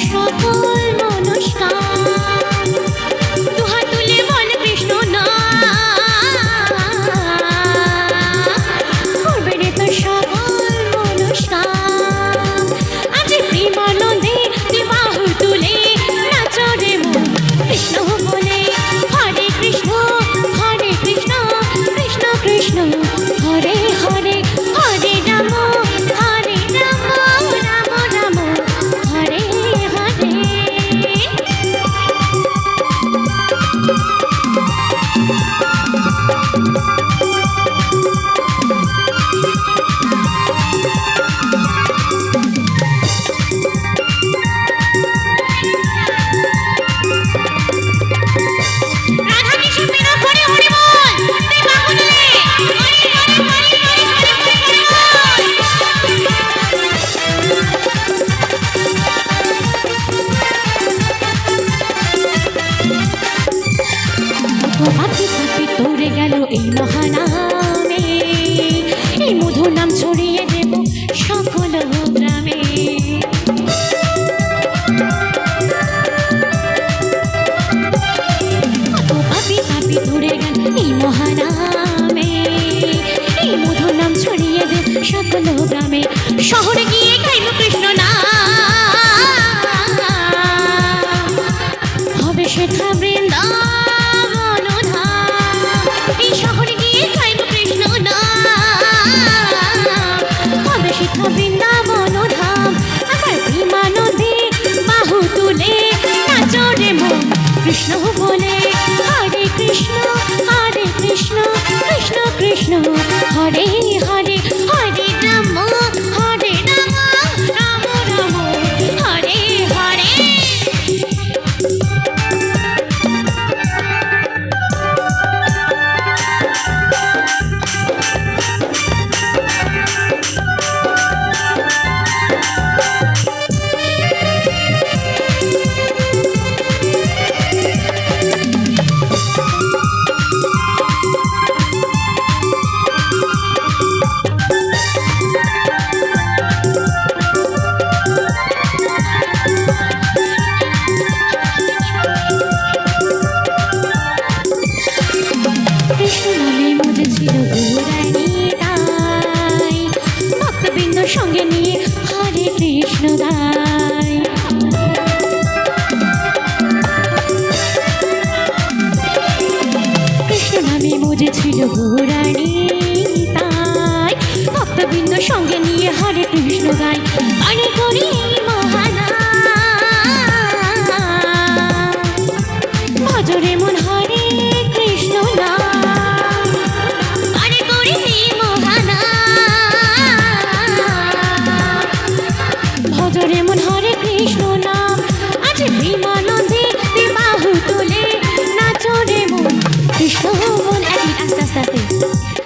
সকল মনস্কার দুহাত তুলে বল কৃষ্ণ নাম করবে রে তোর সকল মনস্কার আজ প্রেমানন্দে তুই বাহু তুলে নাচ রে মন কৃষ্ণ বলে হরে কৃষ্ণ কৃষ্ণ কৃষ্ণ হরে হরে হরে রাম রাম রাম হরে হরে রাধা কৃষ্ণ বিনা করে হরি বল তুই বাহু তুলে হরি হরি হরি হরি হরি হরি বল পাতি পাতি তোরে গেল এই মহানামে এই মধুর নাম ছড়িয়ে দেব সকল গ্রামে পাপি পাপি তোরে গেল এই মহানামে এই মধুর নাম ছড়িয়ে দেব সকল গ্রামে শহরে গিয়ে গাইব কৃষ্ণ নাম হবে শেখা বৃন্দাবন ধাম এই শহরে গিয়ে গাইব কৃষ্ণ নাম হবে শেখা বৃন্দাবন ধাম আবার প্রেমানন্দে বাহু তুলে নাচ রে মন কৃষ্ণ বলে হরে কৃষ্ণ কৃষ্ণ কৃষ্ণ হরে হরে হরে রাম রাম রাম হরে হরে কৃষ্ণ নামে মজে ছিল গৌরানী তাই ভক্তবৃন্দ সঙ্গে নিয়ে হরে কৃষ্ণ গায় কৃষ্ণ নামে মজে ছিল গৌরানী তাই ভক্তবৃন্দ সঙ্গে নিয়ে হরে কৃষ্ণ গায় পানি করি মহানা ভজরে মন হরে কৃষ্ণ নাম হরে করি মহানা ভজরে মন হরে কৃষ্ণ নাম আজ প্রেমানন্দে তুই বাহু তুলে নাচ রে মন কৃষ্ণ বল আস্তে আস্তে আস্তে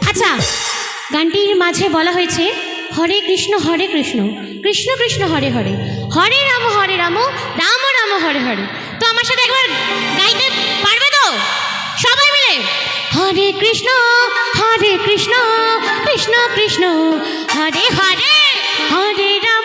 আচ্ছা গানটির মাঝে বলা হয়েছে হরে কৃষ্ণ কৃষ্ণ কৃষ্ণ হরে হরে হরে রাম রাম রাম হরে হরে তো আমার সাথে একবার গাইতে পারবে তো সবাই মিলে হরে কৃষ্ণ কৃষ্ণ কৃষ্ণ হরে হরে হরে রাম